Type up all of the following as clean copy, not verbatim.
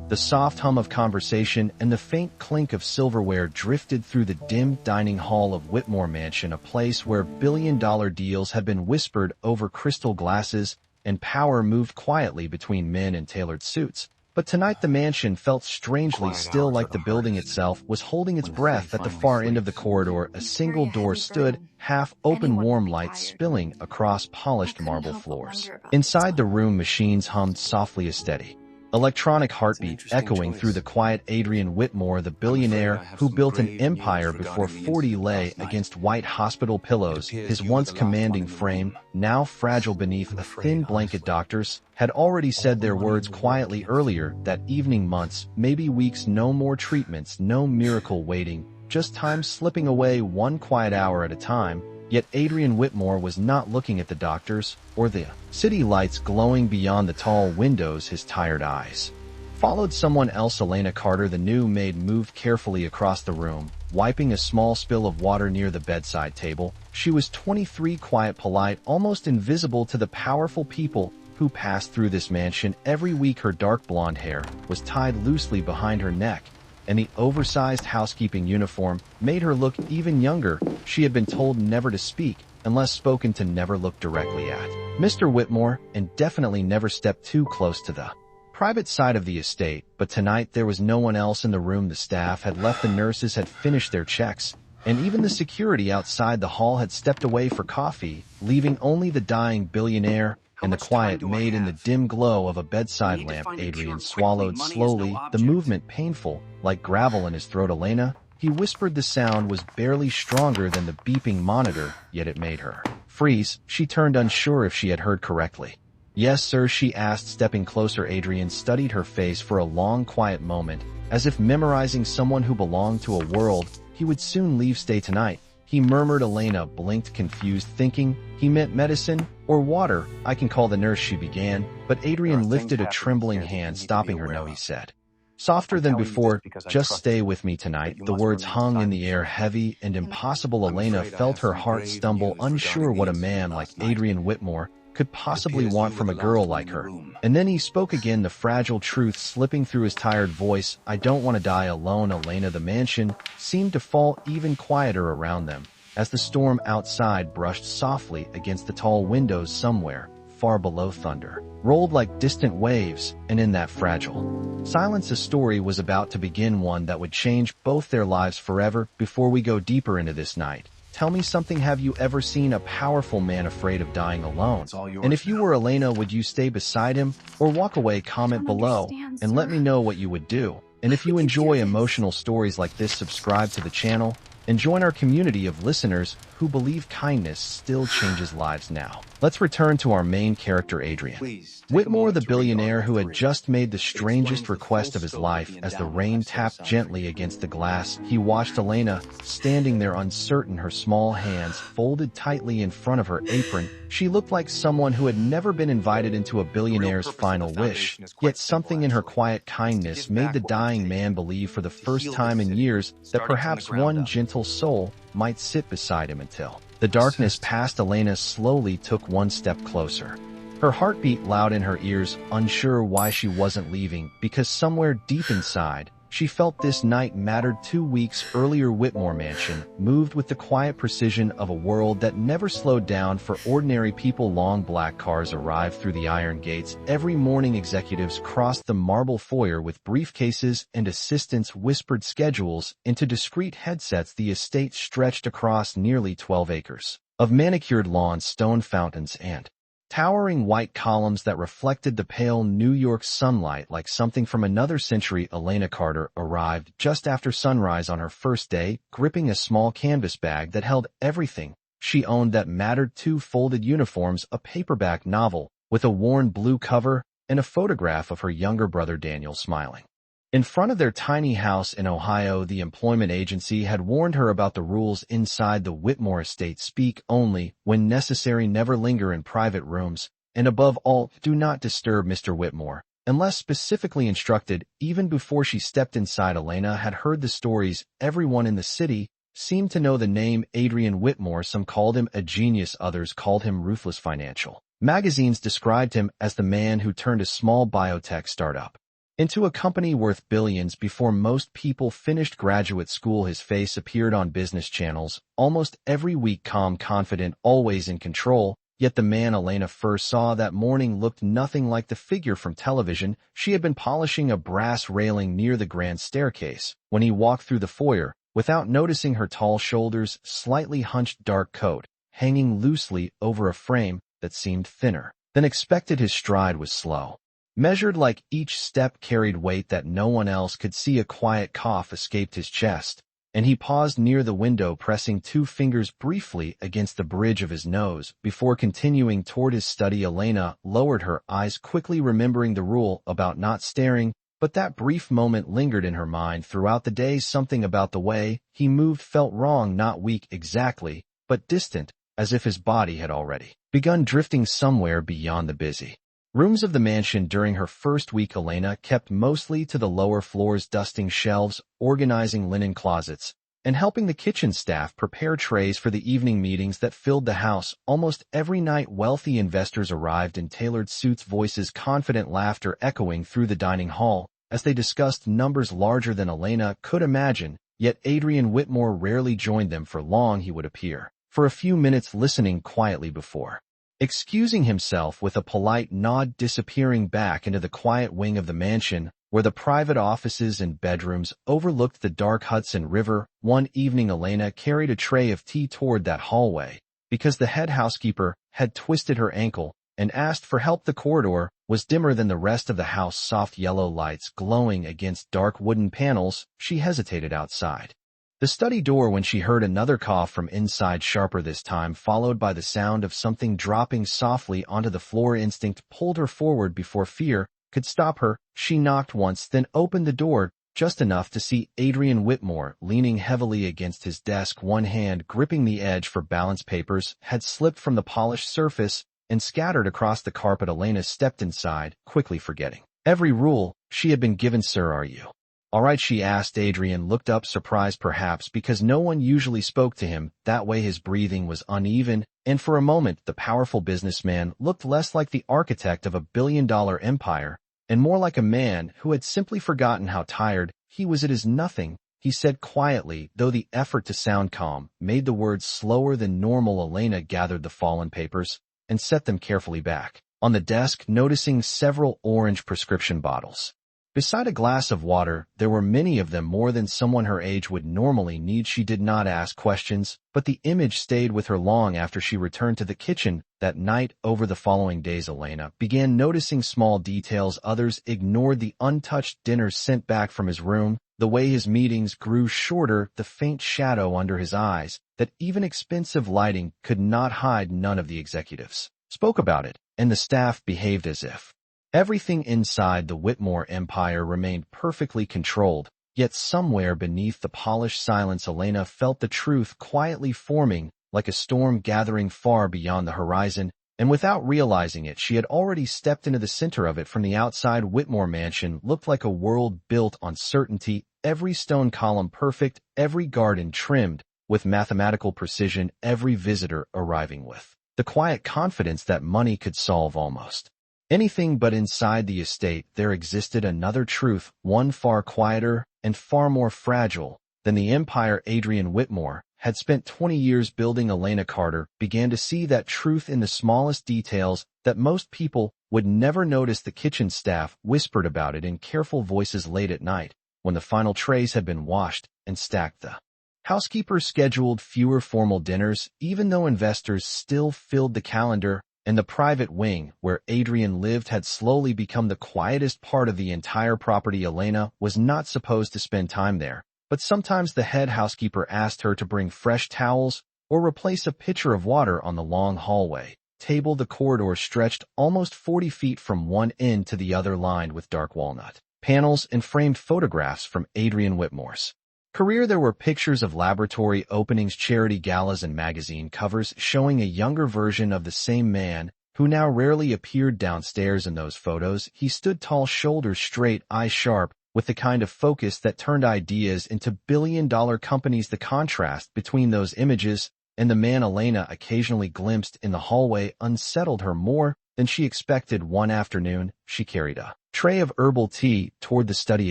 The soft hum of conversation and the faint clink of silverware drifted through the dim dining hall of Whitmore Mansion, a place where billion-dollar deals had been whispered over crystal glasses and power moved quietly between men in tailored suits. But tonight the mansion felt strangely still, like the building itself was holding its breath. At the far end of the corridor, a single door stood, half open, warm light spilling across polished marble floors. Inside the room, machines hummed softly, a steady electronic heartbeat echoing through the quiet. Adrian Whitmore, the billionaire who built an empire before 40, lay against white hospital pillows, his once commanding frame now fragile beneath a thin blanket. Doctors had already said their words quietly earlier that evening. Months, maybe weeks, no more treatments, no miracle waiting, just time slipping away, one quiet hour at a time. Yet Adrian Whitmore was not looking at the doctors or the city lights glowing beyond the tall windows. His tired eyes followed someone else. Elena Carter, the new maid, moved carefully across the room, wiping a small spill of water near the bedside table. She was 23, quiet, polite, almost invisible to the powerful people who passed through this mansion every week. Her dark blonde hair was tied loosely behind her neck, and the oversized housekeeping uniform made her look even younger. She had been told never to speak, unless spoken to, never look directly at Mr. Whitmore, and definitely never step too close to the private side of the estate. But tonight there was no one else in the room. The staff had left, the nurses had finished their checks, and even the security outside the hall had stepped away for coffee, leaving only the dying billionaire and the quiet maid in the dim glow of a bedside lamp. Adrian swallowed slowly, the movement painful, like gravel in his throat. Elena, he whispered. The sound was barely stronger than the beeping monitor, yet it made her freeze. She turned, unsure if she had heard correctly. Yes, sir, she asked, stepping closer. Adrian studied her face for a long, quiet moment, as if memorizing someone who belonged to a world he would soon leave. Stay tonight, he murmured. Elena blinked, confused, thinking he meant medicine or water. I can call the nurse, she began, but Adrian lifted a trembling hand, stopping her. No, he said, softer than before, just stay with me tonight. The words hung in the air, heavy and impossible. Elena felt her heart stumble, unsure what a man like Adrian Whitmore could possibly want from a girl like her. And then he spoke again, the fragile truth slipping through his tired voice. I don't want to die alone, Elena. The mansion seemed to fall even quieter around them, as the storm outside brushed softly against the tall windows. Somewhere far below, thunder rolled like distant waves, and in that fragile silence a story was about to begin, one that would change both their lives forever. Before we go deeper into this night, tell me something. Have you ever seen a powerful man afraid of dying alone? And if you were Elena, would you stay beside him or walk away? Comment below and let me know what you would do. And if you enjoy emotional stories like this, subscribe to the channel and join our community of listeners who believe kindness still changes lives. Now, let's return to our main character, Adrian Whitmore, the billionaire who had just made the strangest request of his life. As the rain tapped gently against the glass, he watched Elena standing there, uncertain, her small hands folded tightly in front of her apron. She looked like someone who had never been invited into a billionaire's final wish, yet something in her quiet kindness made the dying man believe for the first time in years that perhaps one gentle soul might sit beside him until the darkness passed. Elena slowly took one step closer, her heartbeat loud in her ears, unsure why she wasn't leaving, because somewhere deep inside, she felt this night mattered. 2 weeks earlier, Whitmore Mansion moved with the quiet precision of a world that never slowed down for ordinary people. Long black cars arrived through the iron gates every morning. Executives crossed the marble foyer with briefcases, and assistants whispered schedules into discreet headsets. The estate stretched across nearly 12 acres of manicured lawns, stone fountains, and towering white columns that reflected the pale New York sunlight like something from another century. Elena Carter arrived just after sunrise on her first day, gripping a small canvas bag that held everything she owned that mattered: 2 folded uniforms, a paperback novel with a worn blue cover, and a photograph of her younger brother Daniel smiling in front of their tiny house in Ohio. The employment agency had warned her about the rules inside the Whitmore estate: speak only when necessary, never linger in private rooms, and above all, do not disturb Mr. Whitmore unless specifically instructed. Even before she stepped inside, Elena had heard the stories. Everyone in the city seemed to know the name Adrian Whitmore. Some called him a genius, others called him ruthless. Financial magazines described him as the man who turned a small biotech startup into a company worth billions before most people finished graduate school. His face appeared on business channels almost every week, calm, confident, always in control. Yet the man Elena first saw that morning looked nothing like the figure from television. She had been polishing a brass railing near the grand staircase when he walked through the foyer, without noticing her tall shoulders, slightly hunched dark coat, hanging loosely over a frame that seemed thinner than expected. His stride was slow, measured, like each step carried weight that no one else could see. A quiet cough escaped his chest, and he paused near the window, pressing 2 fingers briefly against the bridge of his nose before continuing toward his study. Elena lowered her eyes quickly, remembering the rule about not staring, but that brief moment lingered in her mind throughout the day. Something about the way he moved felt wrong, not weak exactly, but distant, as if his body had already begun drifting somewhere beyond the busy rooms of the mansion. During her first week, Elena kept mostly to the lower floors, dusting shelves, organizing linen closets, and helping the kitchen staff prepare trays for the evening meetings that filled the house almost every night. Wealthy investors arrived in tailored suits, voices, confident laughter echoing through the dining hall as they discussed numbers larger than Elena could imagine. Yet Adrian Whitmore rarely joined them for long. He would appear for a few minutes, listening quietly before excusing himself with a polite nod, disappearing back into the quiet wing of the mansion where the private offices and bedrooms overlooked the dark Hudson River. One evening, Elena carried a tray of tea toward that hallway because the head housekeeper had twisted her ankle and asked for help. The corridor was dimmer than the rest of the house, soft yellow lights glowing against dark wooden panels. She hesitated outside the study door when she heard another cough from inside, sharper this time, followed by the sound of something dropping softly onto the floor. Instinct pulled her forward before fear could stop her. She knocked once, then opened the door just enough to see Adrian Whitmore leaning heavily against his desk. One hand gripping the edge for balance. Papers had slipped from the polished surface and scattered across the carpet. Elena stepped inside, quickly forgetting every rule she had been given. "Sir, are you all right?" she asked. Adrian looked up, surprised perhaps because no one usually spoke to him that way. His breathing was uneven, and for a moment the powerful businessman looked less like the architect of a billion-dollar empire and more like a man who had simply forgotten how tired he was. "It is nothing," he said quietly, though the effort to sound calm made the words slower than normal. Elena gathered the fallen papers and set them carefully back on the desk, noticing several orange prescription bottles beside a glass of water. There were many of them, more than someone her age would normally need. She did not ask questions, but the image stayed with her long after she returned to the kitchen that night. Over the following days, Elena began noticing small details others ignored: the untouched dinners sent back from his room, the way his meetings grew shorter, the faint shadow under his eyes that even expensive lighting could not hide. None of the executives spoke about it, and the staff behaved as if everything inside the Whitmore empire remained perfectly controlled. Yet somewhere beneath the polished silence, Elena felt the truth quietly forming, like a storm gathering far beyond the horizon, and without realizing it, she had already stepped into the center of it. From the outside, Whitmore Mansion looked like a world built on certainty, every stone column perfect, every garden trimmed with mathematical precision, every visitor arriving with the quiet confidence that money could solve almost anything. But inside the estate there existed another truth, one far quieter and far more fragile than the empire Adrian Whitmore had spent 20 years building. Elena Carter began to see that truth in the smallest details that most people would never notice. The kitchen staff whispered about it in careful voices late at night when the final trays had been washed and stacked. The housekeeper scheduled fewer formal dinners, even though investors still filled the calendar, and the private wing where Adrian lived had slowly become the quietest part of the entire property. Elena was not supposed to spend time there, but sometimes the head housekeeper asked her to bring fresh towels or replace a pitcher of water on the long hallway table. The corridor stretched almost 40 feet from one end to the other, lined with dark walnut panels and framed photographs from Adrian Whitmore's career. There were pictures of laboratory openings, charity galas, and magazine covers showing a younger version of the same man who now rarely appeared downstairs. In those photos, he stood tall, shoulders straight, eyes sharp, with the kind of focus that turned ideas into billion-dollar companies. The contrast between those images and the man Elena occasionally glimpsed in the hallway unsettled her more than she expected. One afternoon, she carried a tray of herbal tea toward the study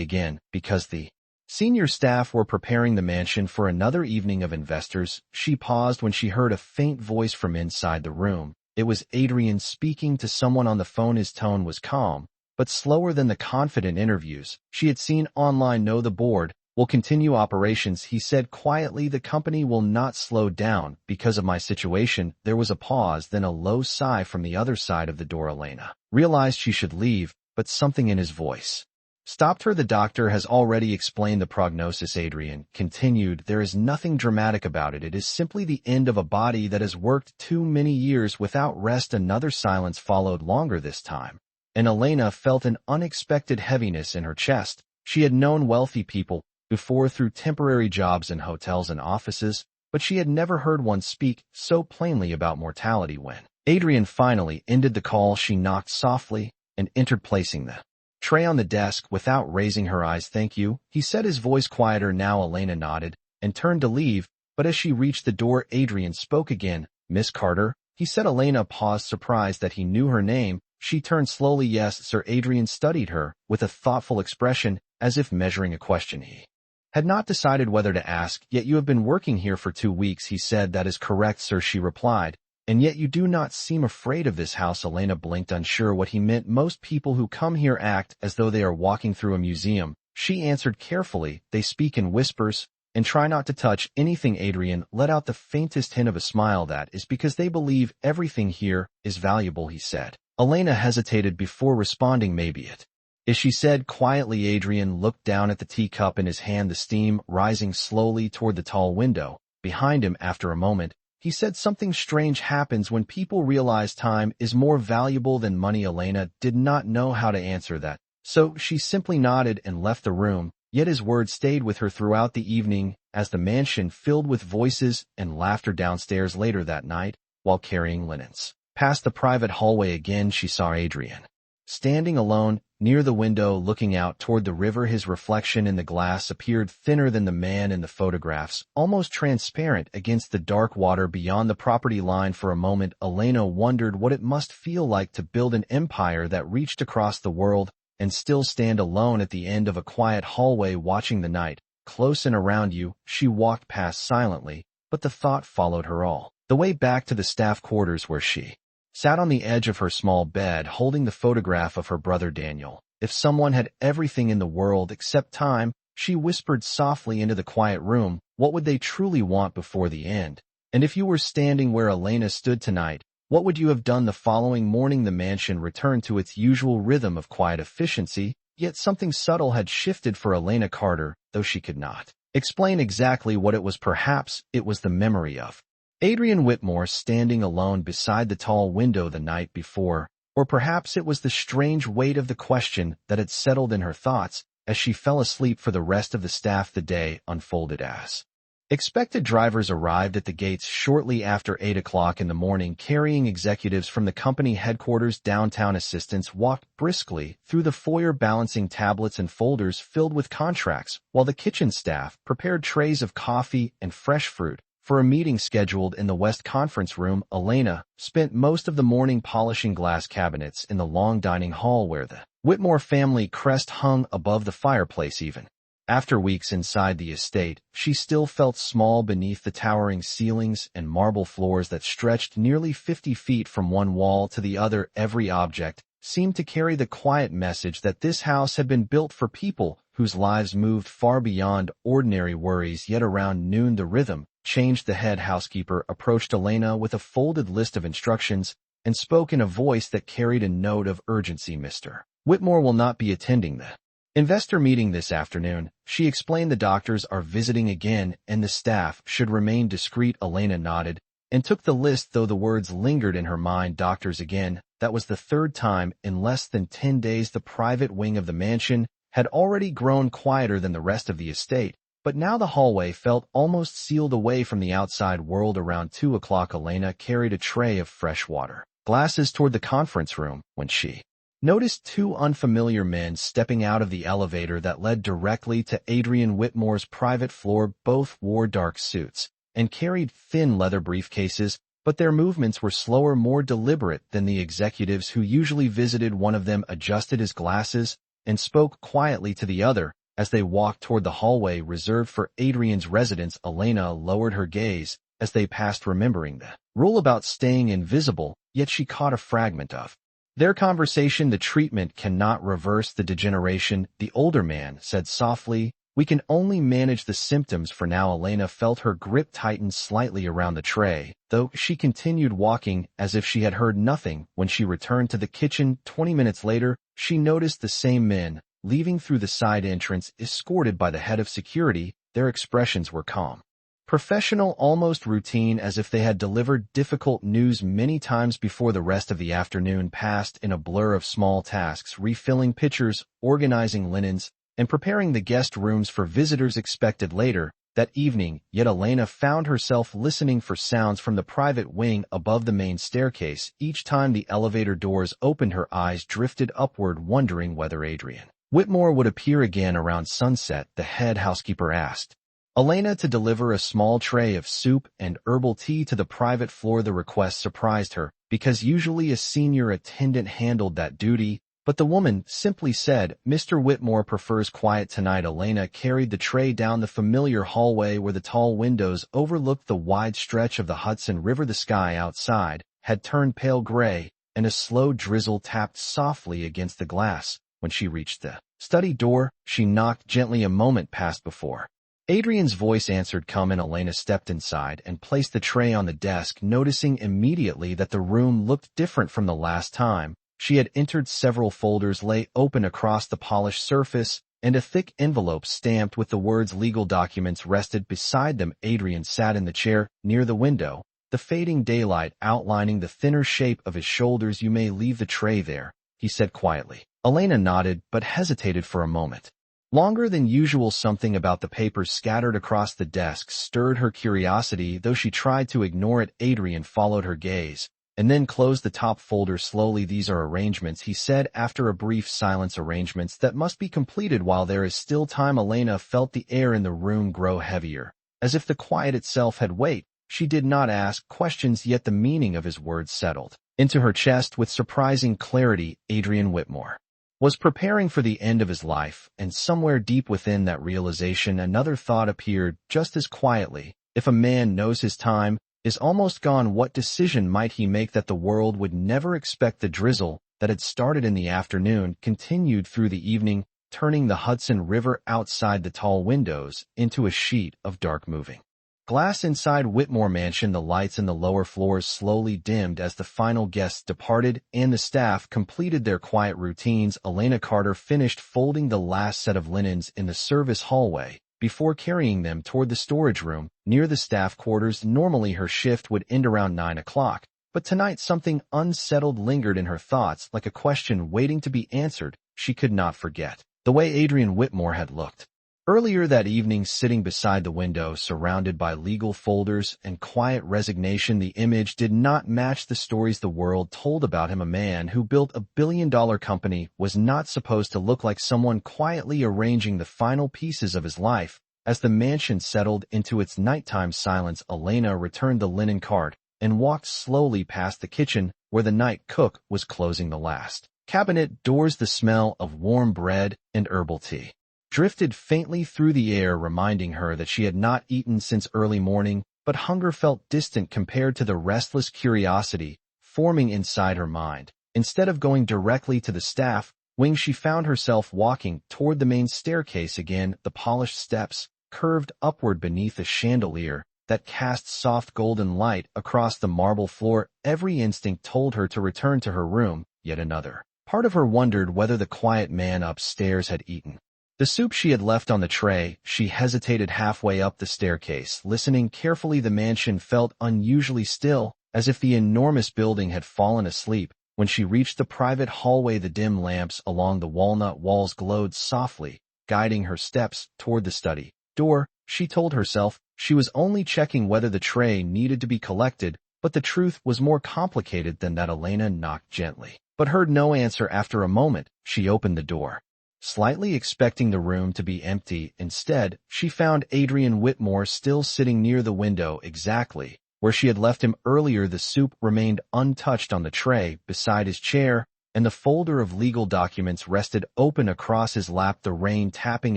again because the senior staff were preparing the mansion for another evening of investors. She paused when she heard a faint voice from inside the room. It was Adrian speaking to someone on the phone. His tone was calm, but slower than the confident interviews she had seen online. "No, the board will continue operations," he said quietly. "The company will not slow down because of my situation." There was a pause, then a low sigh from the other side of the door. Elena realized she should leave, but something in his voice stopped her. "The doctor has already explained the prognosis," Adrian continued. "There is nothing dramatic about it. It is simply the end of a body that has worked too many years without rest." Another silence followed, longer this time, and Elena felt an unexpected heaviness in her chest. She had known wealthy people before through temporary jobs in hotels and offices, but she had never heard one speak so plainly about mortality. When Adrian finally ended the call, she knocked softly and entered, placing the tray on the desk without raising her eyes. "Thank you," he said, his voice quieter now. Elena nodded and turned to leave, but as she reached the door, Adrian spoke again. "Miss Carter," he said. Elena paused, surprised that he knew her name. She turned slowly. "Yes, sir." Adrian studied her with a thoughtful expression, as if measuring a question he had not decided whether to ask. "Yet you have been working here for 2 weeks," he said. "That is correct, sir," she replied. "And yet you do not seem afraid of this house." Elena blinked, unsure what he meant. "Most people who come here act as though they are walking through a museum," she answered carefully. "They speak in whispers and try not to touch anything." Adrian let out the faintest hint of a smile. "That is because they believe everything here is valuable," he said. Elena hesitated before responding. "Maybe it is," she said quietly. Adrian looked down at the teacup in his hand, the steam rising slowly toward the tall window behind him. After a moment, he said, "Something strange happens when people realize time is more valuable than money." Elena did not know how to answer that, so she simply nodded and left the room. Yet his words stayed with her throughout the evening, as the mansion filled with voices and laughter. Downstairs later that night, while carrying linens past the private hallway again, she saw Adrian standing alone near the window, looking out toward the river. His reflection in the glass appeared thinner than the man in the photographs, almost transparent against the dark water beyond the property line. For a moment, Elena wondered what it must feel like to build an empire that reached across the world and still stand alone at the end of a quiet hallway, watching the night close and around you. She walked past silently, but the thought followed her all the way back to the staff quarters, where she sat on the edge of her small bed, holding the photograph of her brother Daniel. "If someone had everything in the world except time," she whispered softly into the quiet room, "what would they truly want before the end? And if you were standing where Elena stood tonight, what would you have done?" The following morning, the mansion returned to its usual rhythm of quiet efficiency, yet something subtle had shifted for Elena Carter, though she could not explain exactly what it was. Perhaps it was the memory of Adrian Whitmore standing alone beside the tall window the night before, or perhaps it was the strange weight of the question that had settled in her thoughts as she fell asleep. For the rest of the staff, the day unfolded as expected. Drivers arrived at the gates shortly after 8 o'clock in the morning, carrying executives from the company headquarters downtown. Assistants walked briskly through the foyer, balancing tablets and folders filled with contracts, while the kitchen staff prepared trays of coffee and fresh fruit for a meeting scheduled in the West Conference Room. Elena spent most of the morning polishing glass cabinets in the long dining hall, where the Whitmore family crest hung above the fireplace. Even after weeks inside the estate, she still felt small beneath the towering ceilings and marble floors that stretched nearly 50 feet from one wall to the other. Every object seemed to carry the quiet message that this house had been built for people whose lives moved far beyond ordinary worries. Yet around noon, the rhythm changed. The head housekeeper approached Elena with a folded list of instructions and spoke in a voice that carried a note of urgency. "Mr. Whitmore will not be attending the investor meeting this afternoon," she explained. "The doctors are visiting again, and the staff should remain discreet." Elena nodded and took the list, though the words lingered in her mind. Doctors again. That was the third time in less than 10 days. The private wing of the mansion had already grown quieter than the rest of the estate, but now the hallway felt almost sealed away from the outside world. Around 2 o'clock, Elena carried a tray of fresh water glasses toward the conference room when she noticed 2 unfamiliar men stepping out of the elevator that led directly to Adrian Whitmore's private floor. Both wore dark suits and carried thin leather briefcases, but their movements were slower, more deliberate than the executives who usually visited. One of them adjusted his glasses and spoke quietly to the other as they walked toward the hallway reserved for Adrian's residence. Elena lowered her gaze as they passed, remembering the rule about staying invisible, yet she caught a fragment of their conversation. The treatment cannot reverse the degeneration, the older man said softly. We can only manage the symptoms for now. Elena felt her grip tighten slightly around the tray, though she continued walking as if she had heard nothing. When she returned to the kitchen 20 minutes later, she noticed the same men leaving through the side entrance, escorted by the head of security. Their expressions were calm, professional, almost routine, as if they had delivered difficult news many times before. The rest of the afternoon passed in a blur of small tasks, refilling pitchers, organizing linens, and preparing the guest rooms for visitors expected later that evening. Yet Elena found herself listening for sounds from the private wing above the main staircase. Each time the elevator doors opened, her eyes drifted upward, wondering whether Adrian Whitmore would appear again around sunset. The head housekeeper asked Elena to deliver a small tray of soup and herbal tea to the private floor. The request surprised her, because usually a senior attendant handled that duty, but the woman simply said, Mr. Whitmore prefers quiet tonight. Elena carried the tray down the familiar hallway where the tall windows overlooked the wide stretch of the Hudson River. The sky outside had turned pale gray, and a slow drizzle tapped softly against the glass. When she reached the study door, she knocked gently. A moment passed before Adrian's voice answered, Come in. Elena stepped inside and placed the tray on the desk, noticing immediately that the room looked different from the last time she had entered. Several folders lay open across the polished surface, and a thick envelope stamped with the words legal documents rested beside them. Adrian sat in the chair near the window, the fading daylight outlining the thinner shape of his shoulders. You may leave the tray there, he said quietly. Elena nodded, but hesitated for a moment longer than usual. Something about the papers scattered across the desk stirred her curiosity, though she tried to ignore it. Adrian followed her gaze and then closed the top folder slowly. These are arrangements, he said after a brief silence. Arrangements that must be completed while there is still time. Elena felt the air in the room grow heavier, as if the quiet itself had weight. She did not ask questions, yet the meaning of his words settled into her chest with surprising clarity. Adrian Whitmore was preparing for the end of his life, and somewhere deep within that realization another thought appeared just as quietly. If a man knows his time is almost gone, what decision might he make that the world would never expect? The drizzle that had started in the afternoon continued through the evening, turning the Hudson River outside the tall windows into a sheet of dark moving glass. Inside Whitmore Mansion, the lights in the lower floors slowly dimmed as the final guests departed and the staff completed their quiet routines. Elena Carter finished folding the last set of linens in the service hallway before carrying them toward the storage room near the staff quarters. Normally her shift would end around 9 o'clock, but tonight something unsettled lingered in her thoughts, like a question waiting to be answered. She could not forget the way Adrian Whitmore had looked earlier that evening, sitting beside the window, surrounded by legal folders and quiet resignation. The image did not match the stories the world told about him. A man who built a billion-dollar company was not supposed to look like someone quietly arranging the final pieces of his life. As the mansion settled into its nighttime silence, Elena returned the linen cart and walked slowly past the kitchen where the night cook was closing the last cabinet doors. The smell of warm bread and herbal tea drifted faintly through the air, reminding her that she had not eaten since early morning, but hunger felt distant compared to the restless curiosity forming inside her mind. Instead of going directly to the staff wing, she found herself walking toward the main staircase again. The polished steps curved upward beneath a chandelier that cast soft golden light across the marble floor. Every instinct told her to return to her room, yet another part of her wondered whether the quiet man upstairs had eaten the soup she had left on the tray. She hesitated halfway up the staircase, listening carefully. The mansion felt unusually still, as if the enormous building had fallen asleep. When she reached the private hallway, the dim lamps along the walnut walls glowed softly, guiding her steps toward the study door. She told herself she was only checking whether the tray needed to be collected, but the truth was more complicated than that. Elena knocked gently, but heard no answer. After a moment, she opened the door, slightly expecting the room to be empty. Instead, she found Adrian Whitmore still sitting near the window, exactly Where she had left him earlier, the soup remained untouched on the tray beside his chair, and the folder of legal documents rested open across his lap. The rain tapping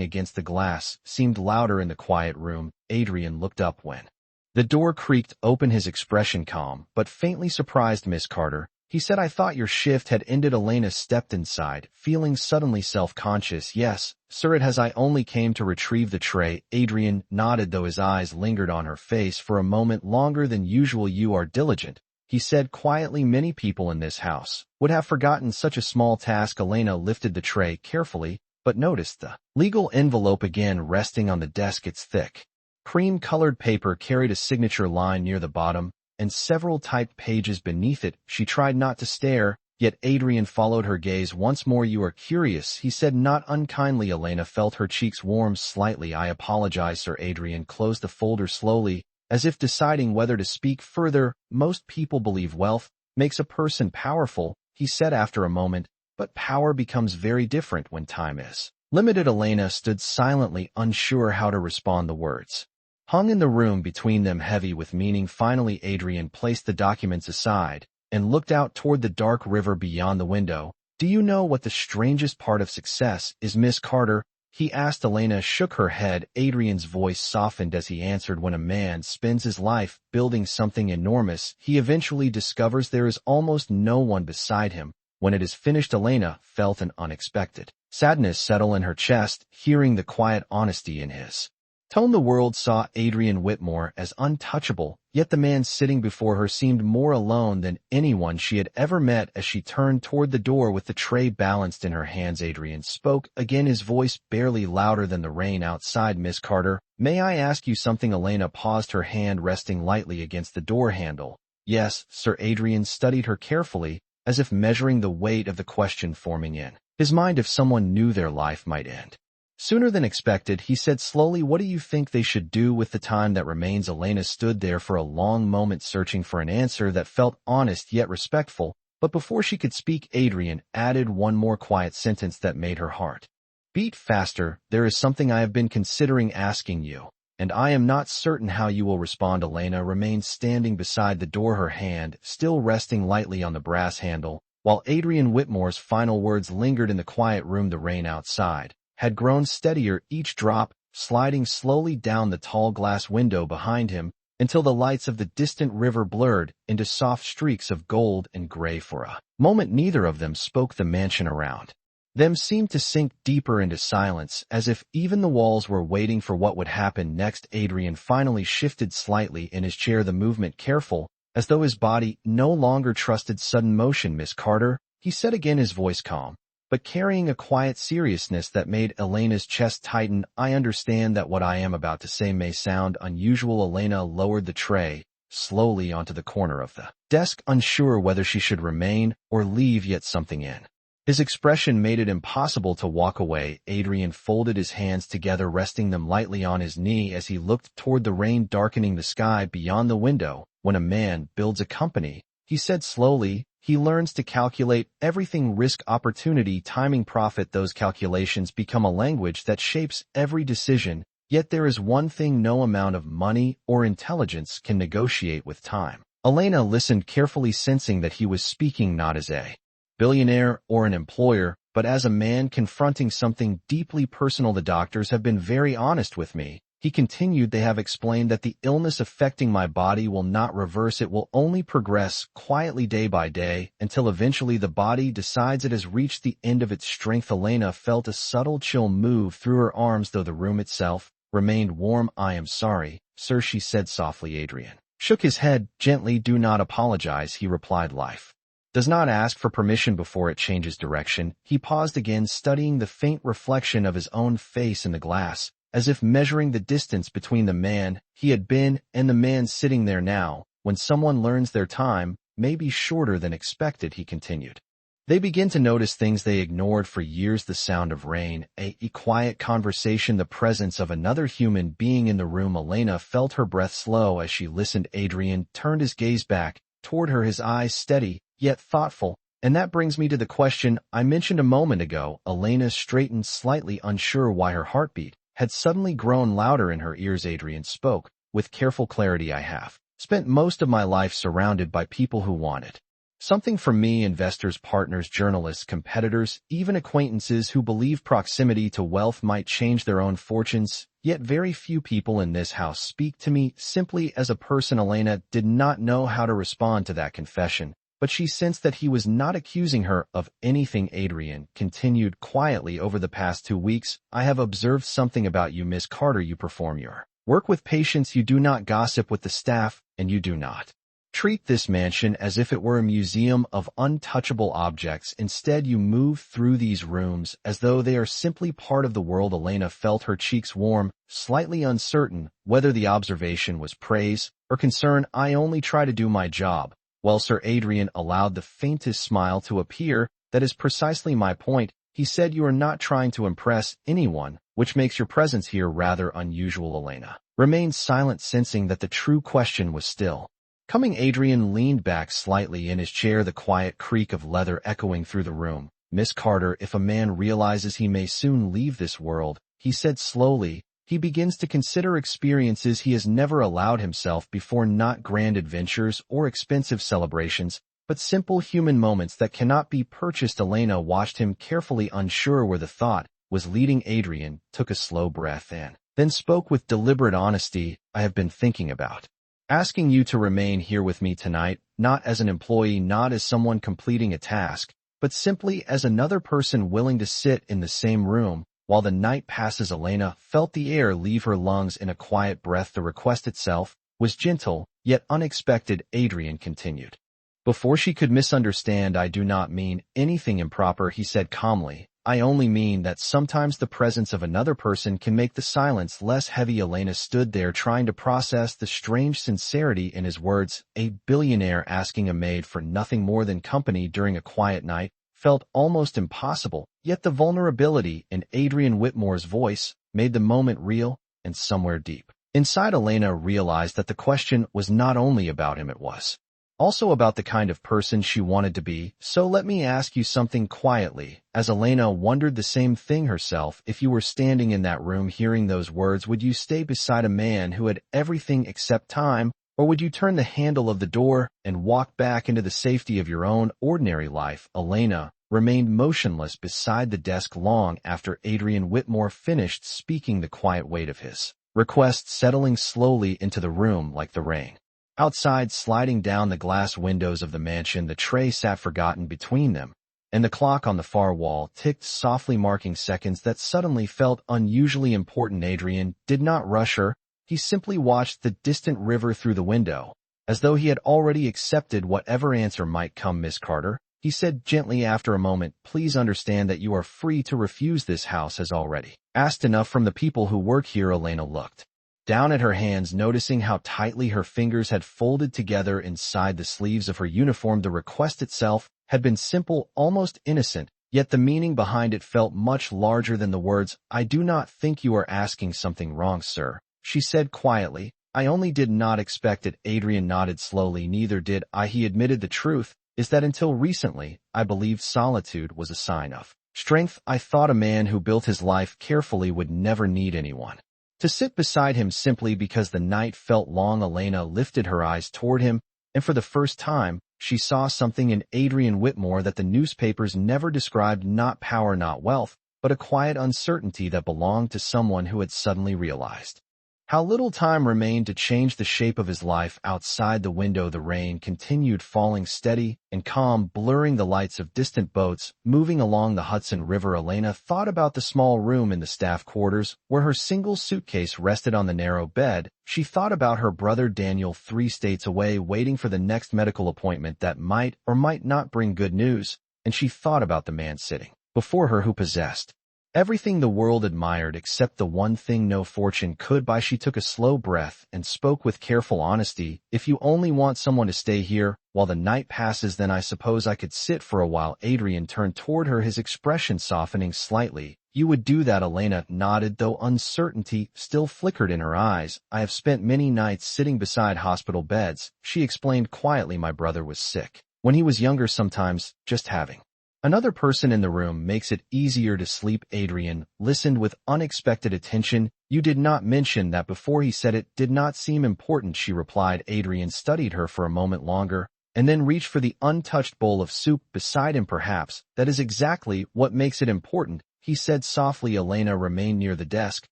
against the glass seemed louder in the quiet room. Adrian looked up when the door creaked open, his expression calm, but faintly surprised. "Miss Carter," he said, "I thought your shift had ended." Elena stepped inside, feeling suddenly self-conscious. "Yes, sir, it has. I only came to retrieve the tray." Adrian nodded, though his eyes lingered on her face for a moment longer than usual. "You are diligent," he said quietly. "Many people in this house would have forgotten such a small task." Elena lifted the tray carefully, but noticed the legal envelope again resting on the desk. Its thick, cream-colored paper carried a signature line near the bottom, and several typed pages beneath it. She tried not to stare, yet Adrian followed her gaze once more. "You are curious," he said, not unkindly. Elena felt her cheeks warm slightly. "I apologize, sir." Adrian closed the folder slowly, as if deciding whether to speak further. "Most people believe wealth makes a person powerful," he said after a moment, "but power becomes very different when time is limited." Elena stood silently, unsure how to respond. The words hung in the room between them, heavy with meaning. Finally, Adrian placed the documents aside and looked out toward the dark river beyond the window. "Do you know what the strangest part of success is, Miss Carter?" he asked. Elena shook her head. Adrian's voice softened as he answered, "When a man spends his life building something enormous, he eventually discovers there is almost no one beside him when it is finished." Elena felt an unexpected sadness settle in her chest, hearing the quiet honesty in his tone. The world saw Adrian Whitmore as untouchable, yet the man sitting before her seemed more alone than anyone she had ever met. As she turned toward the door with the tray balanced in her hands, Adrian spoke again, his voice barely louder than the rain outside. "Miss Carter, may I ask you something?" Elena paused, her hand resting lightly against the door handle. "Yes, sir." Adrian studied her carefully, as if measuring the weight of the question forming in his mind. "If someone knew their life might end sooner than expected," he said slowly, "what do you think they should do with the time that remains?" Elena stood there for a long moment, searching for an answer that felt honest yet respectful, but before she could speak, Adrian added one more quiet sentence that made her heart beat faster. "There is something I have been considering asking you, and I am not certain how you will respond." Elena remained standing beside the door, her hand still resting lightly on the brass handle, while Adrian Whitmore's final words lingered in the quiet room. The rain outside had grown steadier, each drop sliding slowly down the tall glass window behind him, until the lights of the distant river blurred into soft streaks of gold and gray. For a moment neither of them spoke. The mansion around them seemed to sink deeper into silence, as if even the walls were waiting for what would happen next. Adrian finally shifted slightly in his chair, the movement careful, as though his body no longer trusted sudden motion. "Miss Carter," he said again, his voice calm, but carrying a quiet seriousness that made Elena's chest tighten, "I understand that what I am about to say may sound unusual." Elena lowered the tray slowly onto the corner of the desk, unsure whether she should remain or leave, yet something in his expression made it impossible to walk away. Adrian folded his hands together, resting them lightly on his knee as he looked toward the rain darkening the sky beyond the window. "When a man builds a company," he said slowly, "he learns to calculate everything: risk, opportunity, timing, profit. Those calculations become a language that shapes every decision. Yet there is one thing no amount of money or intelligence can negotiate with: time." Elena listened carefully, sensing that he was speaking not as a billionaire or an employer, but as a man confronting something deeply personal. "The doctors have been very honest with me," he continued. "They have explained that the illness affecting my body will not reverse. It will only progress quietly day by day until eventually the body decides it has reached the end of its strength." Elena felt a subtle chill move through her arms, though the room itself remained warm. "I am sorry, sir," she said softly. Adrian shook his head gently. "Do not apologize," he replied. "Life does not ask for permission before it changes direction." He paused again, studying the faint reflection of his own face in the glass, as if measuring the distance between the man he had been and the man sitting there now. "When someone learns their time may be shorter than expected," he continued, "they begin to notice things they ignored for years: the sound of rain, a quiet conversation, the presence of another human being in the room." Elena felt her breath slow as she listened. Adrian turned his gaze back toward her, his eyes steady yet thoughtful. "And that brings me to the question I mentioned a moment ago." Elena straightened slightly, unsure why her heartbeat had suddenly grown louder in her ears. Adrian spoke with careful clarity. "I have Spent most of my life surrounded by people who want it. Something from me, investors, partners, journalists, competitors, even acquaintances who believe proximity to wealth might change their own fortunes, yet very few people in this house speak to me simply as a person. Elena did not know how to respond to that confession, but she sensed that he was not accusing her of anything. Adrian continued quietly. Over the past 2 weeks, I have observed something about you, Miss Carter. You perform your work with patience, you do not gossip with the staff, and you do not treat this mansion as if it were a museum of untouchable objects. Instead, you move through these rooms as though they are simply part of the world. Elena felt her cheeks warm, slightly uncertain whether the observation was praise or concern. I only try to do my job. Well, Sir. Adrian allowed the faintest smile to appear. That is precisely my point. He said you are not trying to impress anyone, which makes your presence here rather unusual. Elena remained silent, sensing that the true question was still coming. Adrian leaned back slightly in his chair, the quiet creak of leather echoing through the room. Miss Carter, if a man realizes he may soon leave this world, he said slowly, he begins to consider experiences he has never allowed himself before, not grand adventures or expensive celebrations, but simple human moments that cannot be purchased. Elena watched him carefully, unsure where the thought was leading. Adrian took a slow breath and then spoke with deliberate honesty. I have been thinking about asking you to remain here with me tonight, not as an employee, not as someone completing a task, but simply as another person willing to sit in the same room while the night passes. Elena felt the air leave her lungs in a quiet breath. The request itself was gentle, yet unexpected. Adrian continued. Before she could misunderstand, I do not mean anything improper, he said calmly. I only mean that sometimes the presence of another person can make the silence less heavy. Elena stood there trying to process the strange sincerity in his words. A billionaire asking a maid for nothing more than company during a quiet night felt almost impossible, yet the vulnerability in Adrian Whitmore's voice made the moment real. And somewhere deep inside, Elena realized that the question was not only about him, it was also about the kind of person she wanted to be. So let me ask you something quietly, as Elena wondered the same thing herself. If you were standing in that room hearing those words, would you stay beside a man who had everything except time, or would you turn the handle of the door and walk back into the safety of your own ordinary life? Elena remained motionless beside the desk long after Adrian Whitmore finished speaking, the quiet weight of his request settling slowly into the room like the rain outside sliding down the glass windows of the mansion. The tray sat forgotten between them, and the clock on the far wall ticked softly, marking seconds that suddenly felt unusually important. Adrian did not rush her. He simply watched the distant river through the window, as though he had already accepted whatever answer might come. Miss Carter, he said gently after a moment, please understand that you are free to refuse. This house has already asked enough from the people who work here. Elena looked down at her hands, noticing how tightly her fingers had folded together inside the sleeves of her uniform. The request itself had been simple, almost innocent, yet the meaning behind it felt much larger than the words. I do not think you are asking something wrong, sir, she said quietly. I only did not expect it. Adrian nodded slowly. Neither did I. He admitted. The truth is that until recently, I believed solitude was a sign of strength. I thought a man who built his life carefully would never need anyone to sit beside him simply because the night felt long. Elena lifted her eyes toward him, and for the first time, she saw something in Adrian Whitmore that the newspapers never described, not power, not wealth, but a quiet uncertainty that belonged to someone who had suddenly realized how little time remained to change the shape of his life. Outside the window, the rain continued falling, steady and calm, blurring the lights of distant boats moving along the Hudson River. Elena thought about the small room in the staff quarters where her single suitcase rested on the narrow bed. She thought about her brother Daniel, 3 states away, waiting for the next medical appointment that might or might not bring good news, and she thought about the man sitting before her who possessed everything the world admired except the one thing no fortune could buy. She took a slow breath and spoke with careful honesty. If you only want someone to stay here while the night passes, then I suppose I could sit for a while. Adrian turned toward her, his expression softening slightly. You would do that? Elena nodded, though uncertainty still flickered in her eyes. I have spent many nights sitting beside hospital beds, she explained quietly. My brother was sick when he was younger, sometimes just having Another person in the room makes it easier to sleep. Adrian listened with unexpected attention. You did not mention that before. He said it did not seem important, she replied. Adrian studied her for a moment longer, and then reached for the untouched bowl of soup beside him. Perhaps that is exactly what makes it important, he said softly. Elena remained near the desk,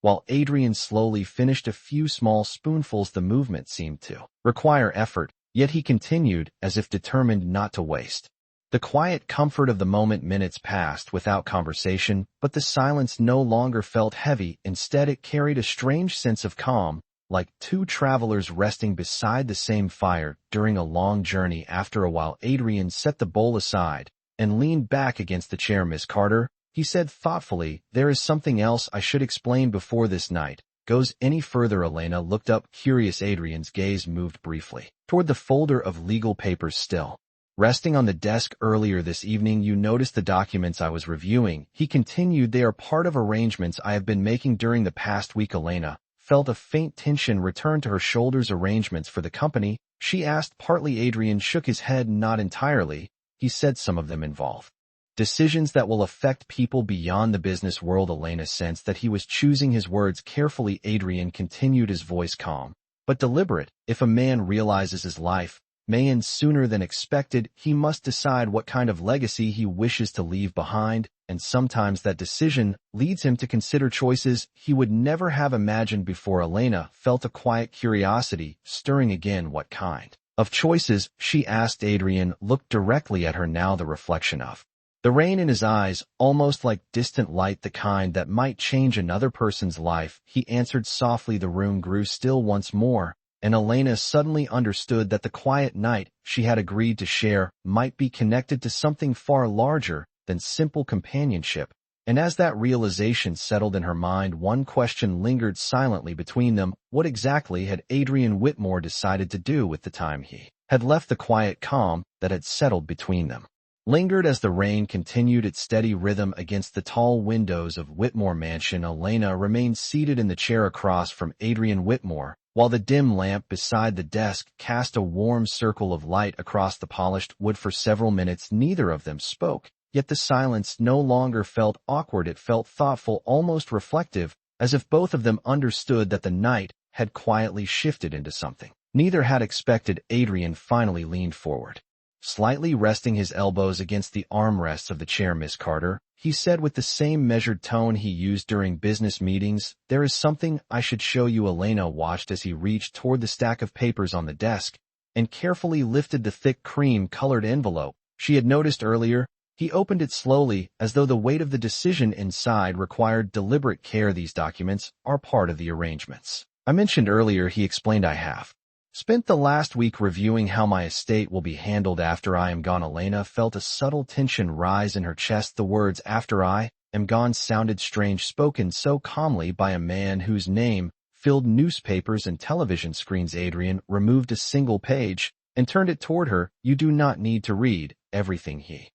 while Adrian slowly finished a few small spoonfuls. The movement seemed to require effort, yet he continued as if determined not to waste the quiet comfort of the moment. Minutes passed without conversation, but the silence no longer felt heavy. Instead, it carried a strange sense of calm, like two travelers resting beside the same fire during a long journey. After a while, Adrian set the bowl aside and leaned back against the chair. Miss Carter, he said thoughtfully, there is something else I should explain before this night goes any further. Elena looked up, curious. Adrian's gaze moved briefly toward the folder of legal papers still resting on the desk. Earlier this evening, you noticed the documents I was reviewing, he continued. They are part of arrangements I have been making during the past week. Elena felt a faint tension return to her shoulders. Arrangements for the company? She asked partly. Adrian shook his head. Not entirely, he said. Some of them involve decisions that will affect people beyond the business world. Elena sensed that he was choosing his words carefully. Adrian continued, his voice calm but deliberate. If a man realizes his life may end sooner than expected, he must decide what kind of legacy he wishes to leave behind, and sometimes that decision leads him to consider choices he would never have imagined before. Elena felt a quiet curiosity stirring again. What kind of choices? She asked. Adrian looked directly at her now, the reflection of the rain in his eyes, almost like distant light. The kind that might change another person's life, he answered softly. The room grew still once more, and Elena suddenly understood that the quiet night she had agreed to share might be connected to something far larger than simple companionship. And as that realization settled in her mind, one question lingered silently between them. What exactly had Adrian Whitmore decided to do with the time he had left? The quiet calm that had settled between them lingered as the rain continued its steady rhythm against the tall windows of Whitmore Mansion. Elena remained seated in the chair across from Adrian Whitmore, while the dim lamp beside the desk cast a warm circle of light across the polished wood. For several minutes neither of them spoke, yet the silence no longer felt awkward. It felt thoughtful, almost reflective, as if both of them understood that the night had quietly shifted into something neither had expected. Adrian finally leaned forward, slightly resting his elbows against the armrests of the chair. Miss Carter, he said with the same measured tone he used during business meetings, there is something I should show you. Elena watched as he reached toward the stack of papers on the desk and carefully lifted the thick cream-colored envelope she had noticed earlier. He opened it slowly, as though the weight of the decision inside required deliberate care. These documents are part of the arrangements I mentioned earlier, he explained. I have spent the last week reviewing how my estate will be handled after I am gone. Elena felt a subtle tension rise in her chest. The words "after I am gone" sounded strange, spoken so calmly by a man whose name filled newspapers and television screens. Adrian removed a single page and turned it toward her. You do not need to read everything, he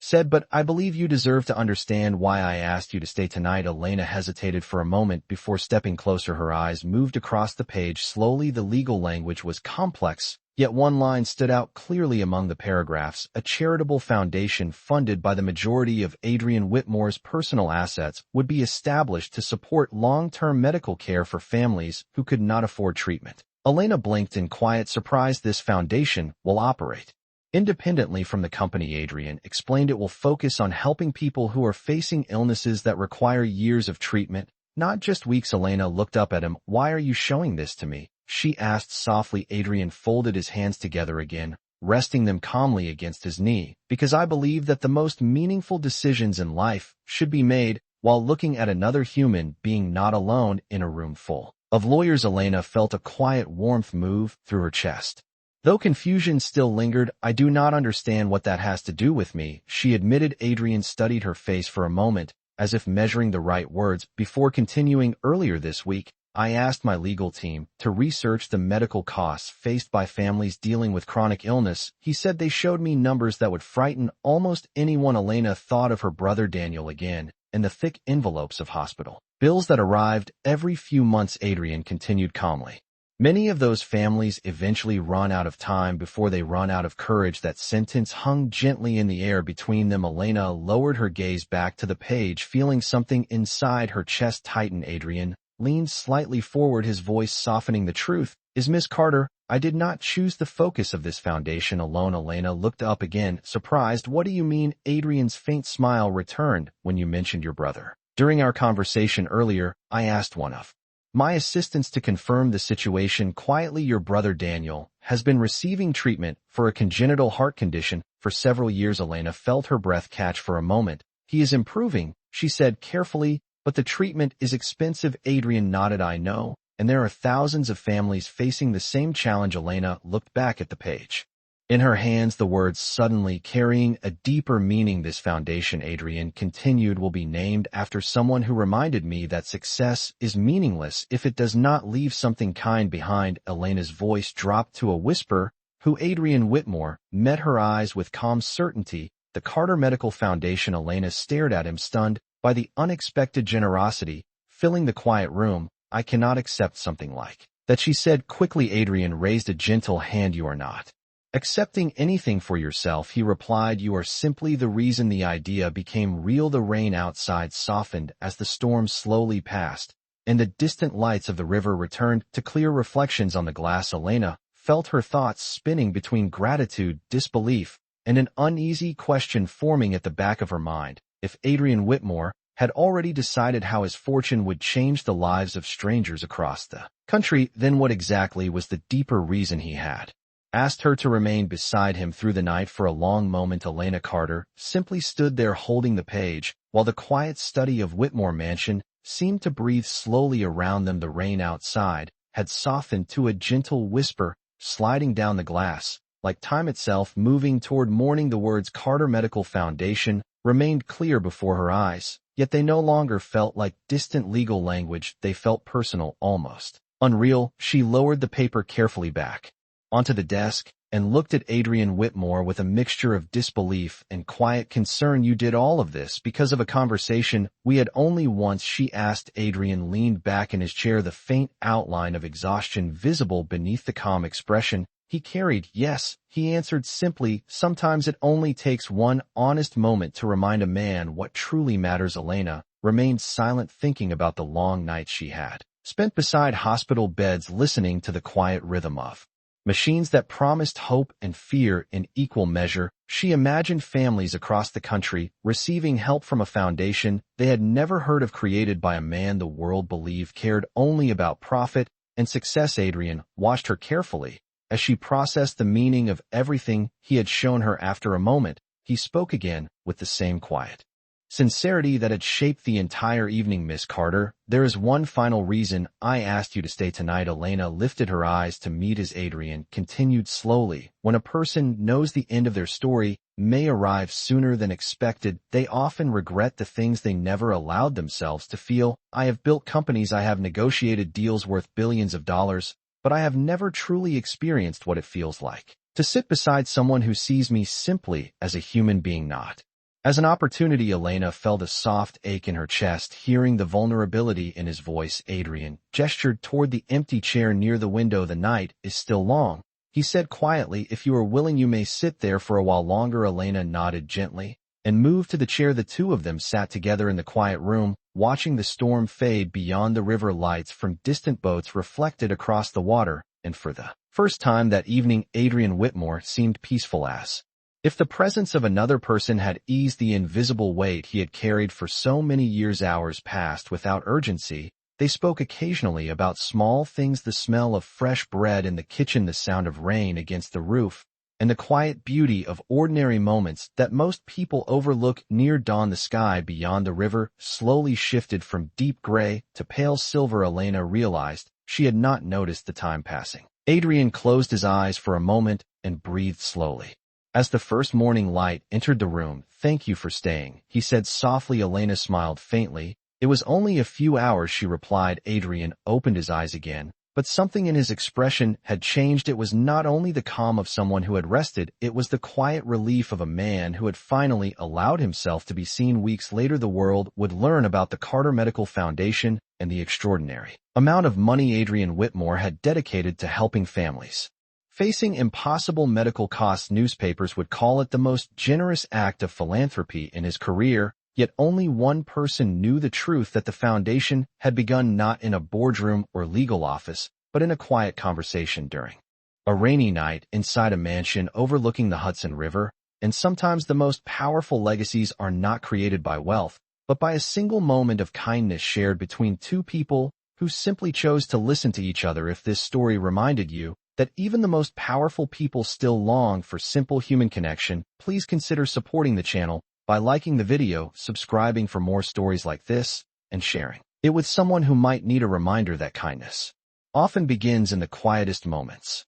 said, but I believe you deserve to understand why I asked you to stay tonight. Elena hesitated for a moment before stepping closer. Her eyes moved across the page slowly. The legal language was complex, yet one line stood out clearly among the paragraphs: a charitable foundation funded by the majority of Adrian Whitmore's personal assets would be established to support long-term medical care for families who could not afford treatment. Elena blinked in quiet surprise. This foundation will operate independently from the company, Adrian explained. It will focus on helping people who are facing illnesses that require years of treatment, not just weeks. Elena looked up at him. Why are you showing this to me? She asked softly. Adrian folded his hands together again, resting them calmly against his knee. Because I believe that the most meaningful decisions in life should be made while looking at another human being, not alone in a room full of lawyers. Elena felt a quiet warmth move through her chest. Though confusion still lingered, I do not understand what that has to do with me, she admitted. Adrian studied her face for a moment, as if measuring the right words, before continuing. Earlier this week, I asked my legal team to research the medical costs faced by families dealing with chronic illness. He said they showed me numbers that would frighten almost anyone. Elena thought of her brother Daniel again, and the thick envelopes of hospital bills that arrived every few months. Adrian continued calmly. Many of those families eventually run out of time before they run out of courage. That sentence hung gently in the air between them. Elena lowered her gaze back to the page, feeling something inside her chest tighten. Adrian leaned slightly forward, his voice softening. The truth is, Miss Carter, I did not choose the focus of this foundation alone. Elena looked up again, surprised. What do you mean? Adrian's faint smile returned. When you mentioned your brother. During our conversation earlier, I asked one of my assistants to confirm the situation quietly. Your brother Daniel has been receiving treatment for a congenital heart condition for several years. Elena felt her breath catch for a moment. He is improving, she said carefully, but the treatment is expensive. Adrian nodded. I know, and there are thousands of families facing the same challenge. Elena looked back at the page. In her hands, the words suddenly carrying a deeper meaning. This foundation, Adrian continued, will be named after someone who reminded me that success is meaningless if it does not leave something kind behind. Elena's voice dropped to a whisper. Who? Adrian Whitmore met her eyes with calm certainty. The Carter Medical Foundation. Elena stared at him, stunned by the unexpected generosity filling the quiet room. I cannot accept something like that, she said quickly. Adrian raised a gentle hand. You are not accepting anything for yourself, he replied. You are simply the reason. The idea became real. The rain outside softened as the storm slowly passed, and the distant lights of the river returned to clear reflections on the glass. Elena felt her thoughts spinning between gratitude, disbelief, and an uneasy question forming at the back of her mind. If Adrian Whitmore had already decided how his fortune would change the lives of strangers across the country, then what exactly was the deeper reason he had asked her to remain beside him through the night? For a long moment, Elena Carter simply stood there holding the page, while the quiet study of Whitmore Mansion seemed to breathe slowly around them. The rain outside had softened to a gentle whisper, sliding down the glass, like time itself moving toward morning. The words Carter Medical Foundation remained clear before her eyes, yet they no longer felt like distant legal language. They felt personal, almost unreal. She lowered the paper carefully back onto the desk and looked at Adrian Whitmore with a mixture of disbelief and quiet concern. You did all of this because of a conversation we had only once, she asked. Adrian leaned back in his chair, the faint outline of exhaustion visible beneath the calm expression he carried. Yes, he answered simply. Sometimes it only takes one honest moment to remind a man what truly matters. Elena remained silent, thinking about the long nights she had spent beside hospital beds, listening to the quiet rhythm of machines that promised hope and fear in equal measure. She imagined families across the country receiving help from a foundation they had never heard of, created by a man the world believed cared only about profit and success. Adrian watched her carefully as she processed the meaning of everything he had shown her. After a moment, he spoke again with the same quiet sincerity that had shaped the entire evening. Miss Carter, there is one final reason I asked you to stay tonight. Elena lifted her eyes to meet his. Adrian continued slowly. When a person knows the end of their story may arrive sooner than expected, they often regret the things they never allowed themselves to feel. I have built companies, I have negotiated deals worth billions of dollars, but I have never truly experienced what it feels like to sit beside someone who sees me simply as a human being, not as an opportunity. Elena felt a soft ache in her chest, hearing the vulnerability in his voice. Adrian gestured toward the empty chair near the window. The night is still long, he said quietly. If you are willing, you may sit there for a while longer. Elena nodded gently and moved to the chair. The two of them sat together in the quiet room, watching the storm fade beyond the river. Lights from distant boats reflected across the water, and for the first time that evening, Adrian Whitmore seemed peaceful, as if the presence of another person had eased the invisible weight he had carried for so many years. Hours passed without urgency. They spoke occasionally about small things, the smell of fresh bread in the kitchen, the sound of rain against the roof, and the quiet beauty of ordinary moments that most people overlook. Near dawn, the sky beyond the river slowly shifted from deep gray to pale silver. Elena realized she had not noticed the time passing. Adrian closed his eyes for a moment and breathed slowly as the first morning light entered the room. Thank you for staying, he said softly. Elena smiled faintly. It was only a few hours, she replied. Adrian opened his eyes again, But something in his expression had changed. It was not only the calm of someone who had rested, it was the quiet relief of a man who had finally allowed himself to be seen. Weeks later, the world would learn about the Carter Medical Foundation and the extraordinary amount of money Adrian Whitmore had dedicated to helping families facing impossible medical costs. Newspapers would call it the most generous act of philanthropy in his career, yet only one person knew the truth: that the foundation had begun not in a boardroom or legal office, but in a quiet conversation during a rainy night inside a mansion overlooking the Hudson River. And sometimes the most powerful legacies are not created by wealth, but by a single moment of kindness shared between two people who simply chose to listen to each other. If this story reminded you that even the most powerful people still long for simple human connection, please consider supporting the channel by liking the video, subscribing for more stories like this, and sharing it with someone who might need a reminder that kindness often begins in the quietest moments.